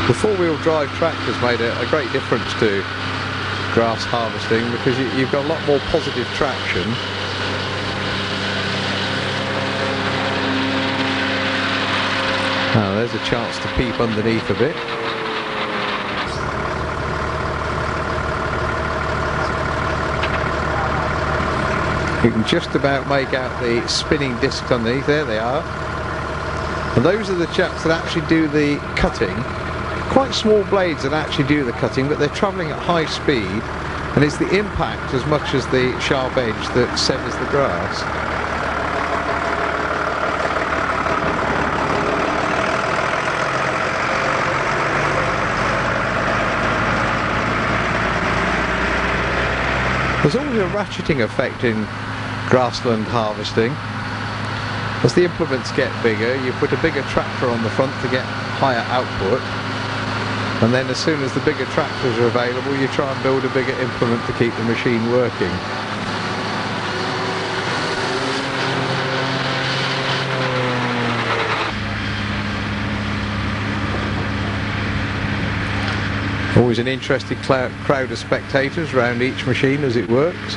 The four-wheel drive tractor's made a great difference to grass harvesting because you've got a lot more positive traction. Now there's a chance to peep underneath a bit. You can just about make out the spinning discs underneath. There they are. And those are the chaps that actually do the cutting. Quite small blades that actually do the cutting, but they're travelling at high speed, and it's the impact as much as the sharp edge that severs the grass. There's always a ratcheting effect in grassland harvesting. As the implements get bigger, you put a bigger tractor on the front to get higher output, and then as soon as the bigger tractors are available, you try and build a bigger implement to keep the machine working. Always an interesting crowd of spectators around each machine as it works.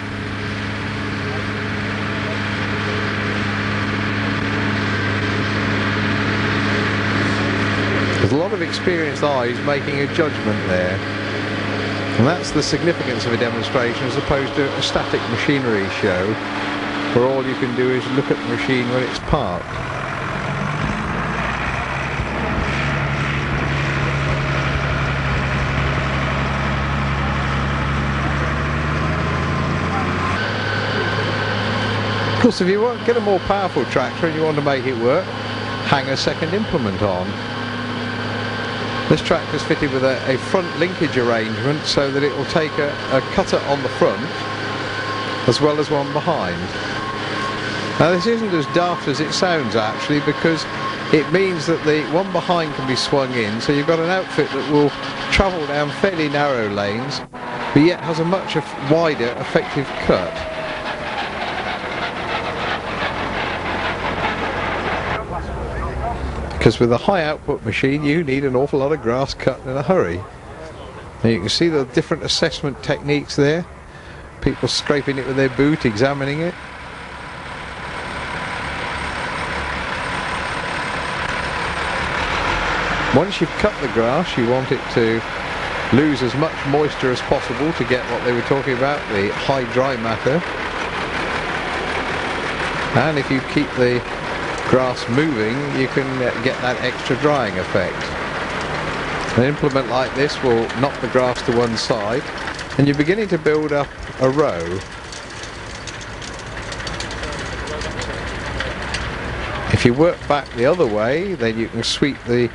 There's a lot of experienced eyes making a judgment there, and that's the significance of a demonstration as opposed to a static machinery show where all you can do is look at the machine when it's parked. Of course, if you want to get a more powerful tractor and you want to make it work, hang a second implement on. This tractor is fitted with a front linkage arrangement so that it will take a cutter on the front as well as one behind. Now this isn't as daft as it sounds actually, because it means that the one behind can be swung in, so you've got an outfit that will travel down fairly narrow lanes but yet has a much wider effective cut. Because with a high output machine you need an awful lot of grass cut in a hurry. And you can see the different assessment techniques there. People scraping it with their boot, examining it. Once you've cut the grass, you want it to lose as much moisture as possible to get what they were talking about, the high dry matter. And if you keep the grass moving, you can get that extra drying effect. An implement like this will knock the grass to one side, and you're beginning to build up a row. If you work back the other way, then you can sweep the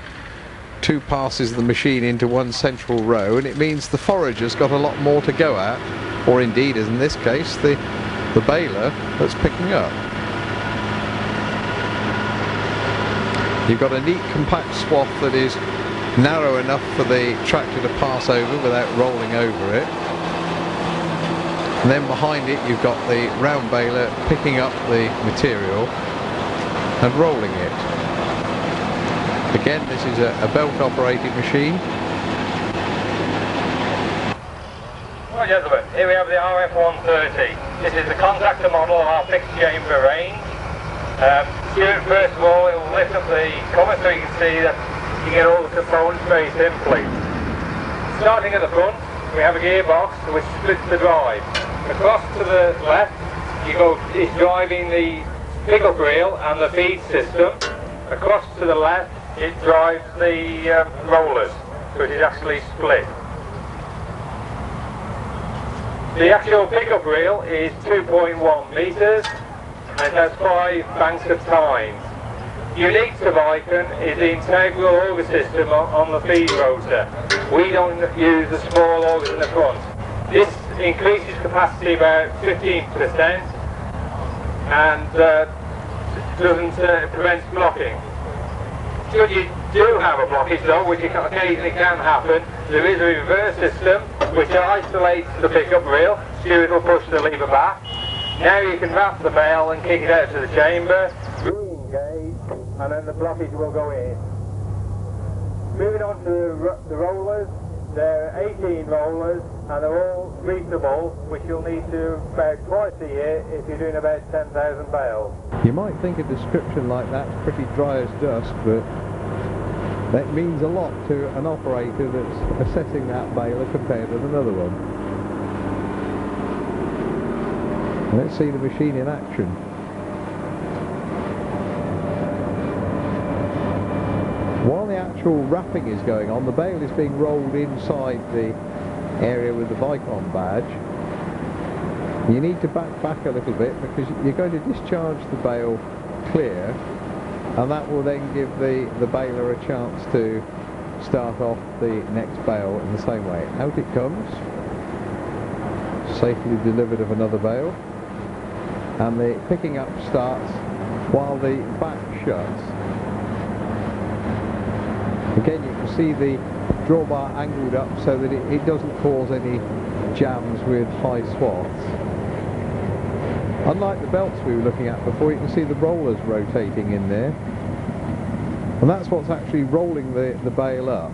two passes of the machine into one central row, and it means the forager's got a lot more to go at, or indeed, as in this case, the baler that's picking up. You've got a neat compact swath that is narrow enough for the tractor to pass over without rolling over it. And then behind it you've got the round baler picking up the material and rolling it. Again, this is a belt operated machine. Well gentlemen, here we have the RF130. This is the contractor model of our fixed chamber range. Here, first of all, it will lift up the cover so you can see that you get all the components very simply. Starting at the front, we have a gearbox which splits the drive. Across to the left, it's driving the pickup reel and the feed system. Across to the left, it drives the rollers, so it is actually split. The actual pickup reel is 2.1 metres. And it has 5 banks of tines. Unique to Viken is the integral auger system on the feed rotor. We don't use the small augers in the front. This increases capacity about 15% and doesn't prevent blocking. Should you do have a blockage though, which occasionally can happen, there is a reverse system which isolates the pickup reel. Stuart will push the lever back. Now you can wrap the bale and kick it out to the chamber, re-engage, and then the blockage will go in. Moving on to the rollers, there are 18 rollers and they're all greasable, which you'll need to about twice a year if you're doing about 10,000 bales. You might think a description like that's pretty dry as dust, but that means a lot to an operator that's assessing that baler compared with another one. Let's see the machine in action. While the actual wrapping is going on, the bale is being rolled inside the area with the Vicon badge. You need to back a little bit because you're going to discharge the bale clear, and that will then give the baler a chance to start off the next bale in the same way. Out it comes, safely delivered of another bale, and the picking up starts while the back shuts. Again, you can see the drawbar angled up so that it doesn't cause any jams with high swaths. Unlike the belts we were looking at before, you can see the rollers rotating in there, and that's what's actually rolling the bale up.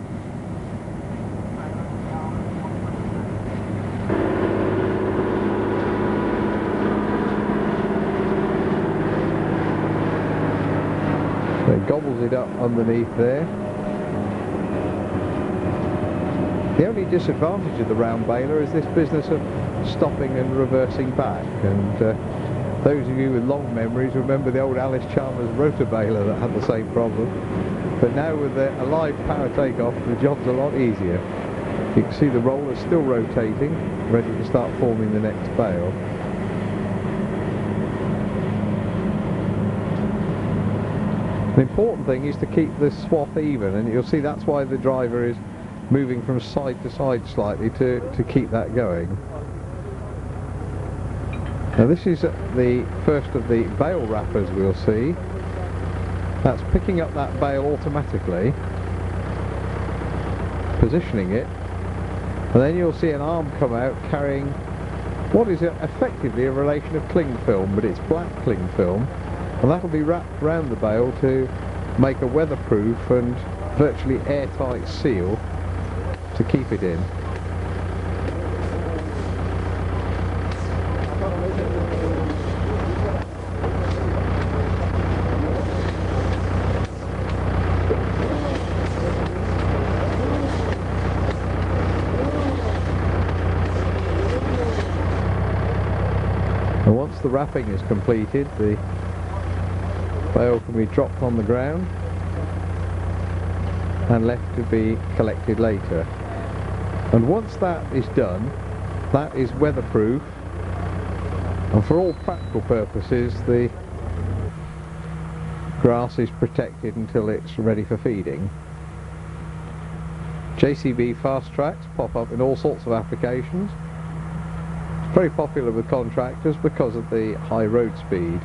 So it gobbles it up underneath there. The only disadvantage of the round baler is this business of stopping and reversing back, and those of you with long memories remember the old Alice Chalmers rotor baler that had the same problem. But now with a live power takeoff, the job's a lot easier. You can see the roller still rotating, ready to start forming the next bale. The important thing is to keep this swath even, and you'll see that's why the driver is moving from side to side slightly to keep that going. Now this is the first of the bale wrappers we'll see. That's picking up that bale automatically, positioning it, and then you'll see an arm come out carrying what is effectively a relation of cling film, but it's black cling film, and that'll be wrapped around the bale to make a weatherproof and virtually airtight seal to keep it in. And once the wrapping is completed, the bale can be dropped on the ground and left to be collected later. And once that is done, that is weatherproof, and for all practical purposes the grass is protected until it's ready for feeding. JCB fast tracks pop up in all sorts of applications. It's very popular with contractors because of the high road speed.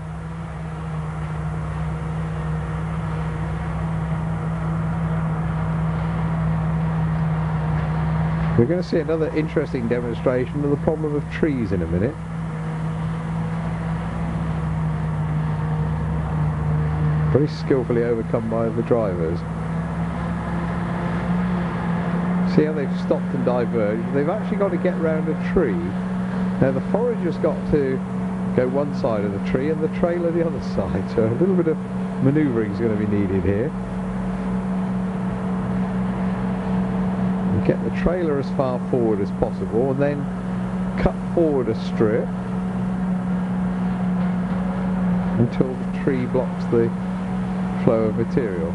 We're going to see another interesting demonstration of the problem of trees in a minute. Very skillfully overcome by the drivers. See how they've stopped and diverged? They've actually got to get round a tree. Now the forager's got to go one side of the tree and the trailer the other side, so a little bit of manoeuvring is going to be needed here. Get the trailer as far forward as possible and then cut forward a strip until the tree blocks the flow of material.